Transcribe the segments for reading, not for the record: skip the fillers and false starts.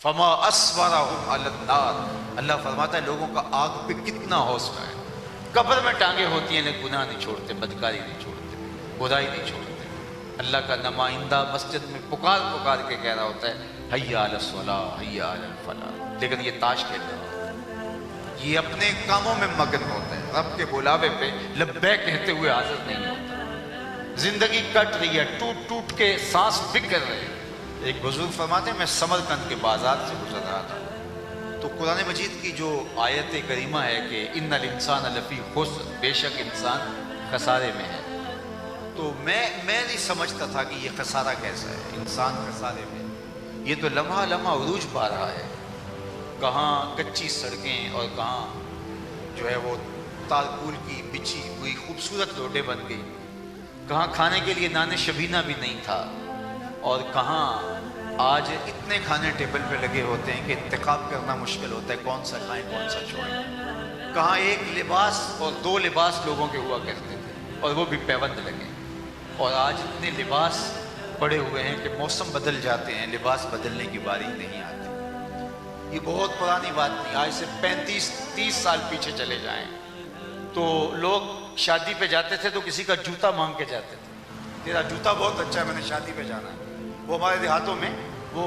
فما اسورہم علی النار، اللہ فرماتا ہے لوگوں کا آگ پہ کتنا حوصلہ ہے۔ قبر میں ٹانگیں ہوتی ہیں لیکن گناہ نہیں چھوڑتے، بدکاری نہیں چھوڑتے، برائی نہیں چھوڑتے۔ اللہ کا نمائندہ مسجد میں پکار پکار کے کہہ رہا ہوتا ہے حی علی الصلاۃ حی علی الفلاح، لیکن یہ تاش کھیل رہا ہوتا ہے، یہ اپنے کاموں میں مگن ہوتا ہے، رب کے بلاوے پہ لبیک کہتے ہوئے حاضر نہیں ہوتا۔ زندگی کٹ رہی ہے، ٹوٹ ٹوٹ کے سانس بکھر رہے ہیں۔ ایک بزرگ فرماتے ہیں میں سمرقند کے بازار سے گزر رہا تھا تو قرآن مجید کی جو آیت کریمہ ہے کہ ان الانسان لفی خسر، بے شک انسان خسارے میں ہے، تو میں نہیں سمجھتا تھا کہ یہ خسارہ کیسا ہے، انسان خسارے میں، یہ تو لمحہ لمحہ عروج پا رہا ہے، کہاں کچی سڑکیں اور کہاں جو ہے وہ تارکول کی بچھی ہوئی خوبصورت روڈیں بن گئی، کہاں کھانے کے لیے نان شبینہ بھی نہیں تھا، اور کہاں آج اتنے کھانے ٹیبل پہ لگے ہوتے ہیں کہ انتخاب کرنا مشکل ہوتا ہے کون سا کھائیں کون سا چھوڑیں، کہاں ایک لباس اور دو لباس لوگوں کے ہوا کرتے تھے اور وہ بھی پیوند لگے، اور آج اتنے لباس پڑے ہوئے ہیں کہ موسم بدل جاتے ہیں لباس بدلنے کی باری نہیں آتی۔ یہ بہت پرانی بات نہیں، آج سے 35-30 سال پیچھے چلے جائیں تو لوگ شادی پہ جاتے تھے تو کسی کا جوتا مانگ کے جاتے تھے، تیرا جوتا بہت اچھا ہے میں نے شادی پہ جانا ہے۔ وہ ہمارے دیہاتوں میں وہ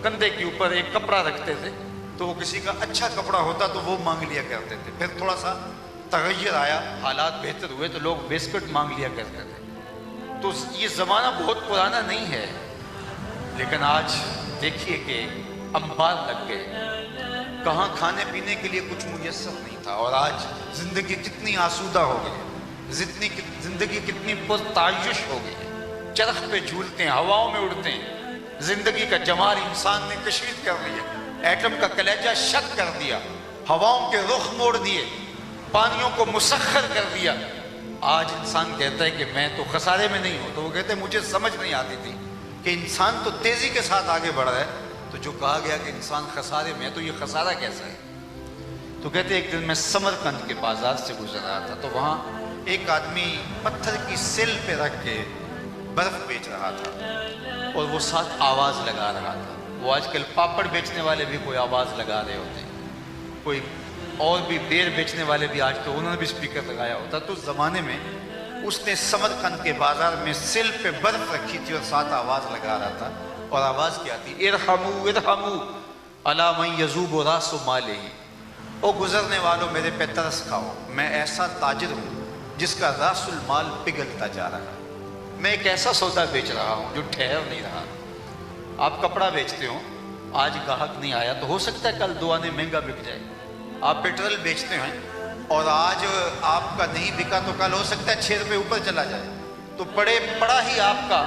کندھے کے اوپر ایک کپڑا رکھتے تھے تو وہ کسی کا اچھا کپڑا ہوتا تو وہ مانگ لیا کرتے تھے، پھر تھوڑا سا تغیر آیا، حالات بہتر ہوئے تو لوگ بسکٹ مانگ لیا کرتے تھے۔ تو یہ زمانہ بہت پرانا نہیں ہے، لیکن آج دیکھیے کہ انبار لگ گئے، کہاں کھانے پینے کے لیے کچھ میسر نہیں تھا، اور آج زندگی کتنی آسودہ ہو گئی، زندگی کتنی پرتعیش ہو گئی، چرخ پہ جھولتے ہیں، ہواؤں میں اڑتے ہیں، زندگی کا جمال انسان نے کشید کر دیا، ایٹم کا کلیجہ شک کر دیا، ہواؤں کے رخ موڑ دیے، پانیوں کو مسخر کر دیا۔ آج انسان کہتا ہے کہ میں تو خسارے میں نہیں ہوں، تو وہ کہتے ہیں مجھے سمجھ نہیں آتی تھی کہ انسان تو تیزی کے ساتھ آگے بڑھ رہا ہے، تو جو کہا گیا کہ انسان خسارے میں ہے تو یہ خسارہ کیسا ہے؟ تو کہتے ہیں ایک دن میں سمرقند کے بازار سے گزر رہا تھا تو وہاں ایک آدمی پتھر کی سل پہ رکھ کے برف بیچ رہا تھا اور وہ ساتھ آواز لگا رہا تھا۔ وہ آج کل پاپڑ بیچنے والے بھی کوئی آواز لگا رہے ہوتے ہیں، کوئی اور بھی بیر بیچنے والے بھی آج تو انہوں نے بھی اسپیکر لگایا ہوتا۔ تو اس زمانے میں اس نے سمرقند کے بازار میں سل پہ برف رکھی تھی اور ساتھ آواز لگا رہا تھا، اور آواز کیا تھی؟ ارحموا ارحموا علی من یذوب راس مالہ، او گزرنے والوں میرے پہ ترس کھاؤ، میں ایسا تاجر ہوں جس کا راس المال پگھلتا جا رہا ہے، میں ایک ایسا سودا بیچ رہا ہوں جو ٹھہر نہیں رہا۔ آپ کپڑا بیچتے ہو، آج گاہک نہیں آیا تو ہو سکتا ہے کل 2 آنے مہنگا بک جائے۔ آپ پیٹرول بیچتے ہیں اور آج آپ کا نہیں بکا تو کل ہو سکتا ہے 6 روپے اوپر چلا جائے، تو پڑا ہی آپ کا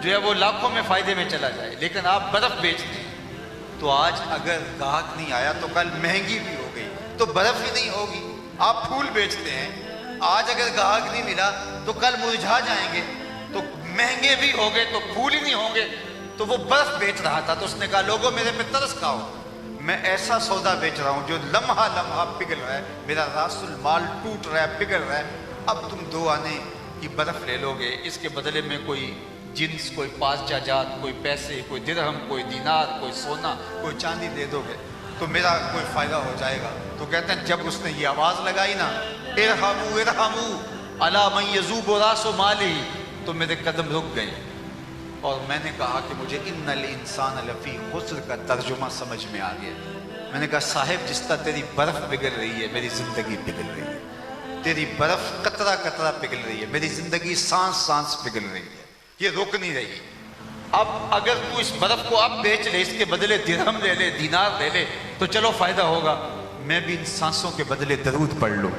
جو ہے وہ لاکھوں میں فائدے میں چلا جائے۔ لیکن آپ برف بیچتے ہیں تو آج اگر گاہک نہیں آیا تو کل مہنگی بھی ہو گئی تو برف ہی نہیں ہوگی۔ آپ پھول بیچتے ہیں، آج اگر گاہک نہیں ملا تو کل مرجھا جائیں گے، تو مہنگے بھی ہو گئے تو پھول ہی نہیں ہوں گے۔ تو وہ برف بیچ رہا تھا تو اس نے کہا لوگوں میرے پہ ترس کھاؤ، میں ایسا سودا بیچ رہا ہوں جو لمحہ لمحہ پگھل رہا ہے، میرا راس المال ٹوٹ رہا ہے، پگھل رہا ہے۔ اب تم 2 آنے کی برف لے لو گے، اس کے بدلے میں کوئی جنس، کوئی پانچ جات، کوئی پیسے، کوئی درہم، کوئی دینار، کوئی سونا، کوئی چاندی دے دو گے تو میرا کوئی فائدہ ہو جائے گا۔ تو کہتے ہیں جب اس نے یہ آواز لگائی نا ارحموا ارحموا علی من یذوب راس مالہ، تو میرے قدم رک گئے اور میں نے کہا کہ مجھے ان الانسان لفی خسر کا ترجمہ سمجھ میں آ گیا۔ میں نے کہا صاحب جس طرح تیری برف پگھل رہی ہے میری زندگی پگھل رہی ہے، تیری برف قطرہ قطرہ پگھل رہی ہے، میری زندگی سانس سانس پگھل رہی ہے، یہ رک نہیں رہی۔ اب اگر تو اس برف کو اب بیچ لے، اس کے بدلے درہم لے لے، دینار لے لے تو چلو فائدہ ہوگا، میں بھی ان سانسوں کے بدلے درود پڑھ لوں،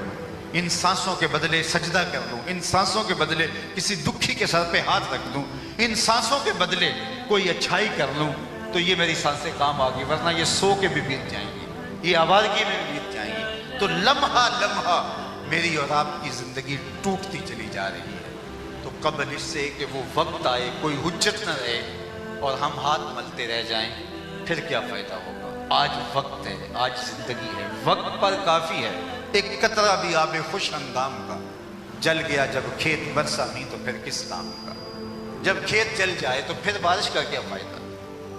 ان سانسوں کے بدلے سجدہ کر دوں، ان سانسوں کے بدلے کسی دکھی کے سر پہ ہاتھ رکھ دوں، ان سانسوں کے بدلے کوئی اچھائی کر لوں تو یہ میری سانسیں کام آ گئی، ورنہ یہ سو کے بھی بیت جائیں گی، یہ آوارگی میں بھی بیت جائیں گی۔ تو لمحہ لمحہ میری اور آپ کی زندگی ٹوٹتی چلی جا رہی ہے۔ تو قبل اس سے کہ وہ وقت آئے، کوئی حجت نہ رہے اور ہم ہاتھ ملتے رہ جائیں، پھر کیا فائدہ ہوگا؟ آج وقت ہے، آج زندگی ہے، وقت پر کافی ہے۔ ایک قطرہ بھی آب خوش اندام کا جل گیا جب کھیت برسا نہیں تو پھر کس کام کا؟ جب کھیت جل جائے تو پھر بارش کا کیا فائدہ؟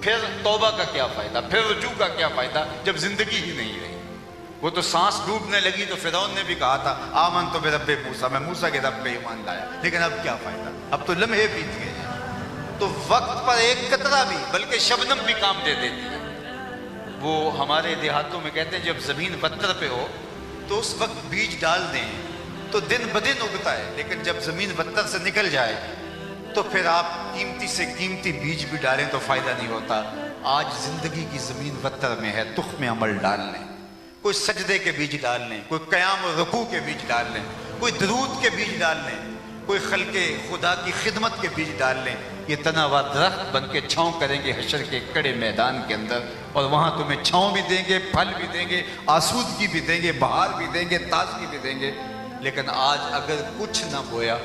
پھر توبہ کا کیا فائدہ، پھر رجوع کا کیا فائدہ جب زندگی ہی نہیں رہی؟ وہ تو سانس ڈوبنے لگی تو فرعون نے بھی کہا تھا آمن تو برب موسیٰ، میں موسیٰ کے رب پہ ایمان لایا، لیکن اب کیا فائدہ، اب تو لمحے بیت گئے ہیں۔ تو وقت پر ایک قطرہ بھی، بلکہ شبنم بھی کام دے دیتی ہے۔ وہ ہمارے دیہاتوں میں کہتے ہیں جب زمین پتھر پہ ہو تو اس وقت بیج ڈال دیں تو دن بدن اگتا ہے، لیکن جب زمین پتھر سے نکل جائے تو پھر آپ قیمتی سے قیمتی بیج بھی ڈالیں تو فائدہ نہیں ہوتا۔ آج زندگی کی زمین پتھر میں ہے، تخم عمل ڈال لیں، کوئی سجدے کے بیج ڈال لیں، کوئی قیام و رکوع کے بیج ڈال لیں، کوئی درود کے بیج ڈال لیں، کوئی خلق خدا کی خدمت کے بیج ڈال لیں، یہ تنا ہوا درخت بن کے چھاؤں کریں گے حشر کے کڑے میدان کے اندر، اور وہاں تمہیں چھاؤں بھی دیں گے، پھل بھی دیں گے، آسودگی بھی دیں گے، بہار بھی دیں گے، تازگی بھی دیں گے۔ لیکن آج اگر کچھ نہ بویا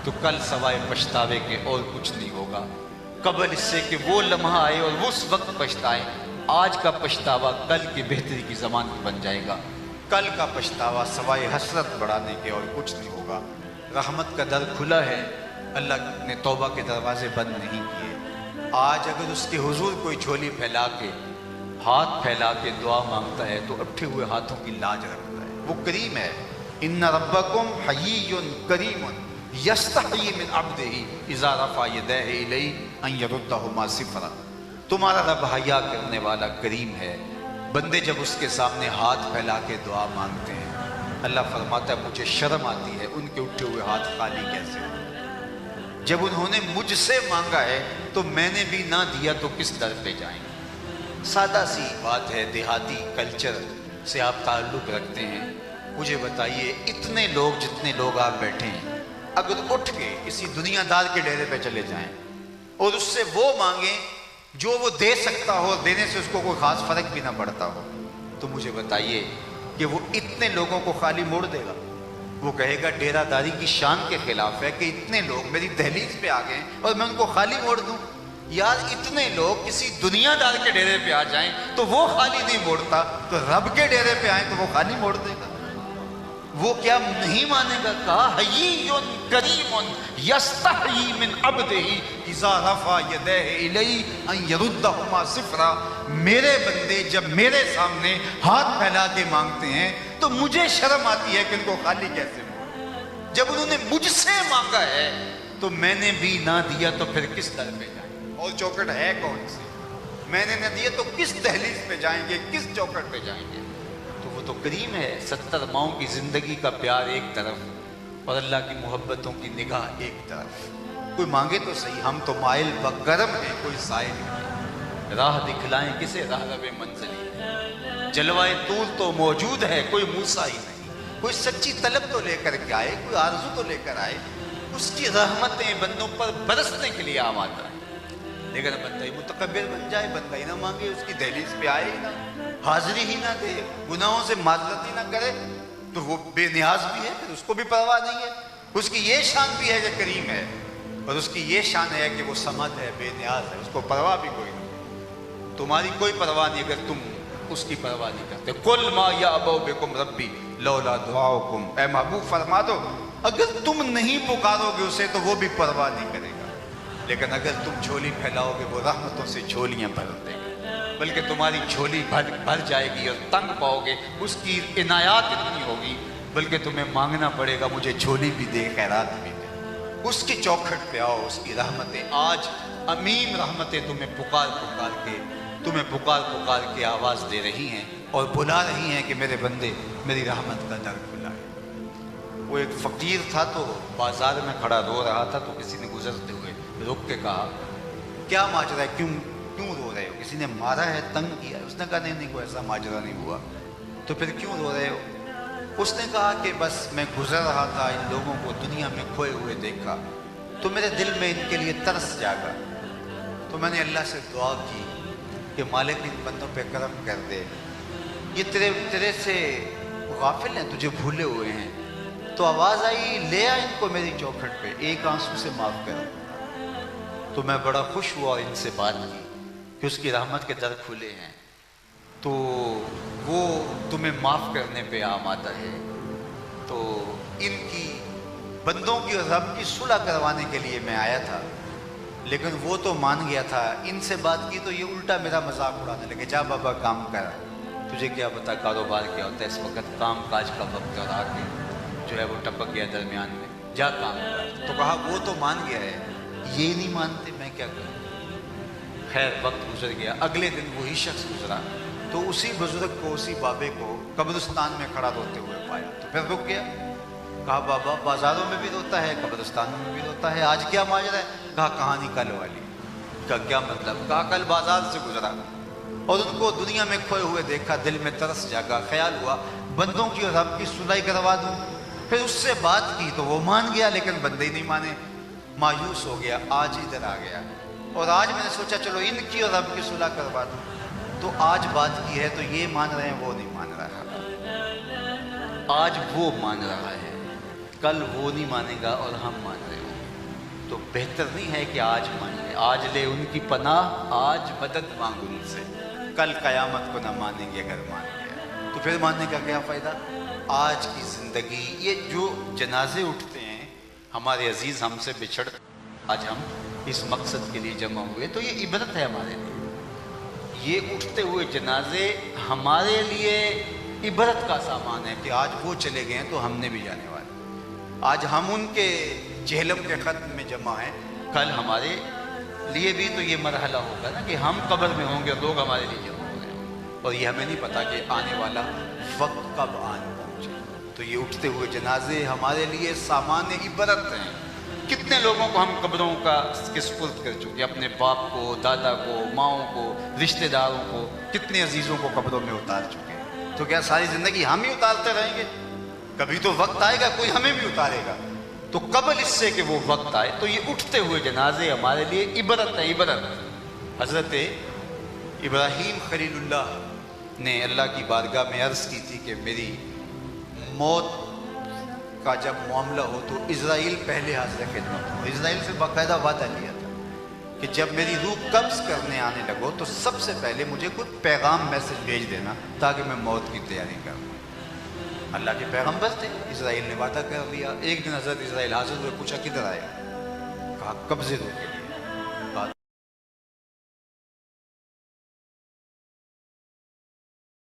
تو کل سوائے پچھتاوے کے اور کچھ نہیں ہوگا۔ قبل اس سے کہ وہ لمحہ آئے اور اس وقت پچھتائیں، آج کا پچھتاوا کل کی بہتری کی ضمانت بن جائے گا۔ کل کا پچھتاوا سوائے حسرت بڑھانے کے اور کچھ نہیں ہوگا۔ رحمت کا در کھلا ہے، اللہ نے توبہ کے دروازے بند نہیں کیے۔ آج اگر اس کے حضور کوئی جھولی پھیلا کے، ہاتھ پھیلا کے دعا مانگتا ہے تو اٹھے ہوئے ہاتھوں کی لاج رکھتا ہے، وہ کریم ہے۔ ان ربکم حیی کریم یستحیی من عبدہ اذا رفع یدیہ الیہ ان یردہما صفرا۔ تمہارا رب حیا کرنے والا کریم ہے، بندے جب اس کے سامنے ہاتھ پھیلا کے دعا مانگتے ہیں اللہ فرماتا ہے مجھے شرم آتی ہے ان کے اٹھے ہوئے ہاتھ خالی کیسے ہو۔ جب انہوں نے مجھ سے مانگا ہے تو میں نے بھی نہ دیا تو کس در پہ جائیں گے۔ سادہ سی بات ہے، دیہاتی کلچر سے آپ تعلق رکھتے ہیں، مجھے بتائیے اتنے لوگ جتنے لوگ آپ بیٹھے ہیں اگر اٹھ کے کسی دنیا دار کے ڈیرے پہ چلے جائیں اور اس سے وہ مانگیں جو وہ دے سکتا ہو، دینے سے اس کو کوئی خاص فرق بھی نہ پڑتا ہو، تو مجھے بتائیے کہ وہ اتنے لوگوں کو خالی موڑ دے گا؟ وہ کہے گا ڈیرہ داری کی شان کے خلاف ہے کہ اتنے لوگ میری دہلیز پہ آ گئے اور میں ان کو خالی موڑ دوں۔ یار اتنے لوگ کسی دنیا دار کے ڈیرے پہ آ جائیں تو وہ خالی نہیں موڑتا، تو رب کے ڈیرے پہ آئیں تو وہ خالی موڑ دے گا۔ وہ کیا نہیں مانے گا؟ کہا حیی کریم یستحیی من عبدہ اذا رفع یدیہ الیہ ان یردہما صفرا۔ میرے بندے جب میرے سامنے ہاتھ پھیلا کے مانگتے ہیں تو مجھے شرم آتی ہے کہ ان کو خالی کیسے موڑوں۔ جب انہوں نے مجھ سے مانگا ہے تو میں نے بھی نہ دیا تو پھر کس در پہ جائیں؟ اور چوکٹ ہے کون سی؟ میں نے نہ دیا تو کس دہلیز پہ جائیں گے، کس چوکٹ پہ جائیں گے؟ وہ تو کریم ہے۔ 70 ماؤں کی زندگی کا پیار ایک طرف اور اللہ کی محبتوں کی نگاہ ایک طرف۔ کوئی مانگے تو صحیح، ہم تو مائل و کرم ہیں، کوئی سائل نہیں۔ راہ دکھلائیں کسے راہ رب منزلی، جلوائے طول تو موجود ہے، کوئی موسیٰ ہی نہیں۔ کوئی سچی طلب تو لے کر کے آئے، کوئی آرزو تو لے کر آئے، اس کی رحمتیں بندوں پر برسنے کے لیے آمادہ ہیں۔ لیکن بندہ ہی متکبر بن جائے، بندہ ہی نہ مانگے، اس کی دہلیز پہ آئے ہی نہ، حاضری ہی نہ دے، گناہوں سے معذرت ہی نہ کرے، تو وہ بے نیاز بھی ہے، پھر اس کو بھی پرواہ نہیں ہے۔ اس کی یہ شان بھی ہے کہ کریم ہے، اور اس کی یہ شان ہے کہ وہ صمد ہے، بے نیاز ہے، اس کو پرواہ بھی کوئی نہیں۔ تمہاری کوئی پرواہ نہیں اگر تم اس کی پرواہ نہیں کرتے۔ قل ما یعبأ بکم ربی لولا دعاؤکم، اے محبوب فرما دو اگر تم نہیں پکارو گے اسے تو وہ بھی پرواہ نہیں کرے گا، لیکن اگر تم جھولی پھیلاؤ گے وہ رحمتوں سے جھولیاں بھر دے گا، بلکہ تمہاری جھولی بھر جائے گی اور تنگ پاؤ گے، اس کی عنایات اتنی ہوگی بلکہ تمہیں مانگنا پڑے گا مجھے جھولی بھی دے، خیرات بھی دے۔ اس کی چوکھٹ پہ آؤ، اس کی رحمتیں آج عمیم رحمتیں تمہیں پکار پکار کے آواز دے رہی ہیں اور بلا رہی ہیں کہ میرے بندے میری رحمت کا در کھلا ہے۔ وہ ایک فقیر تھا تو بازار میں کھڑا رو رہا تھا، تو کسی نے گزرتے ہوئے رک کے کہا کیا ماجرا ہے، کیوں رو رہے ہو؟ کسی نے مارا ہے، تنگ کیا ہے؟ اس نے کہا نہیں کوئی ایسا ماجرا نہیں ہوا۔ تو پھر کیوں رو رہے ہو؟ اس نے کہا کہ بس میں گزر رہا تھا، ان لوگوں کو دنیا میں کھوئے ہوئے دیکھا تو میرے دل میں ان کے لیے ترس جاگا، تو میں نے اللہ سے دعا کی کہ مالک ان بندوں پہ کرم کر دے، یہ تیرے سے غافل ہیں، تجھے بھولے ہوئے ہیں۔ تو آواز آئی لے آ ان کو میری چوکھٹ پہ، ایک آنسو سے معاف کرو۔ تو میں بڑا خوش ہوا اور ان سے بات کی کہ اس کی رحمت کے در کھلے ہیں، تو وہ تمہیں معاف کرنے پہ آمادہ ہے۔ تو ان کی بندوں کی اور رب کی صلح کروانے کے لیے میں آیا تھا، لیکن وہ تو مان گیا تھا. ان سے بات کی تو یہ الٹا میرا مذاق اڑانے لگے. جا بابا کام کر, تجھے کیا پتا کاروبار کیا ہوتا ہے, اس وقت کام کاج کا وقت ہے. اور آ کے جو ہے وہ ٹپک گیا درمیان میں, جا کام کر. تو کہا وہ تو مان گیا ہے, یہ نہیں مانتے, میں کیا کروں. خیر وقت گزر گیا. اگلے دن وہی شخص گزرا تو اسی بزرگ کو, اسی بابے کو قبرستان میں کھڑا روتے ہوئے پایا. تو پھر رک گیا. کہا بابا بازاروں میں بھی روتا ہے, قبرستانوں میں بھی روتا ہے, آج کیا ماجرا ہے. کہا کہانی کل والی. کہا کیا مطلب. کہا کل بازار سے گزرا اور ان کو دنیا میں کھوئے ہوئے دیکھا, دل میں ترس جاگا, خیال ہوا بندوں کی اور رب کی صلح کروا دوں. پھر اس سے بات کی تو وہ مان گیا, لیکن بندے ہی نہیں مانے. مایوس ہو گیا, آج ادھر آ گیا اور آج میں نے سوچا چلو ان کی اور رب کی صلح کروا دوں. تو آج بات کی ہے تو یہ مان رہے ہیں, وہ نہیں مان رہا. آج وہ مان رہا ہے, کل وہ نہیں مانے گا اور ہم مان رہے ہوں. تو بہتر نہیں ہے کہ آج مان لیں, آج لے ان کی پناہ, آج مدد مانگ ان سے, کل قیامت کو نہ مانیں گے اگر مان گیا. تو پھر ماننے کا کیا فائدہ. آج کی زندگی, یہ جو جنازے اٹھتے ہیں ہمارے عزیز ہم سے بچھڑ, آج ہم اس مقصد کے لیے جمع ہوئے, تو یہ عبرت ہے ہمارے لیے. یہ اٹھتے ہوئے جنازے ہمارے لیے عبرت کا سامان ہے کہ آج وہ چلے گئے ہیں تو ہم نے بھی جانے والے. آج ہم ان کے جہلم کے ختم میں جمع ہیں, کل ہمارے لیے بھی تو یہ مرحلہ ہوگا نا کہ ہم قبر میں ہوں گے اور لوگ ہمارے لیے جمع ہو رہے ہوں, اور یہ ہمیں نہیں پتا کہ آنے والا وقت کب آن پہنچے. تو یہ اٹھتے ہوئے جنازے ہمارے لیے سامان عبرت ہیں. کتنے لوگوں کو ہم قبروں کا سپرد کر چکے, اپنے باپ کو, دادا کو, ماؤں کو, رشتہ داروں کو, کتنے عزیزوں کو قبروں میں اتار چکے. تو کیا ساری زندگی ہم ہی اتارتے رہیں گے؟ کبھی تو وقت آئے گا کوئی ہمیں بھی اتارے گا. تو قبل اس سے کہ وہ وقت آئے, تو یہ اٹھتے ہوئے جنازے ہمارے لیے عبرت ہے, عبرت. حضرت ابراہیم خلیل اللہ نے اللہ کی بارگاہ میں عرض کی تھی کہ میری موت کا جب معاملہ ہو تو اسرائیل پہلے حاضر خدمت ہو. اسرائیل سے باقاعدہ وعدہ لیا تھا کہ جب میری روح قبض کرنے آنے لگو تو سب سے پہلے مجھے کوئی پیغام میسج بھیج دینا تاکہ میں موت کی تیاری کروں. اللہ کے پیغمبر تھے, اسرائیل نے وعدہ کر لیا. ایک دن حضرت اسرائیل حاضر ہوئے, پوچھا کدھر آیا. کہا قبضے روح کے لیے.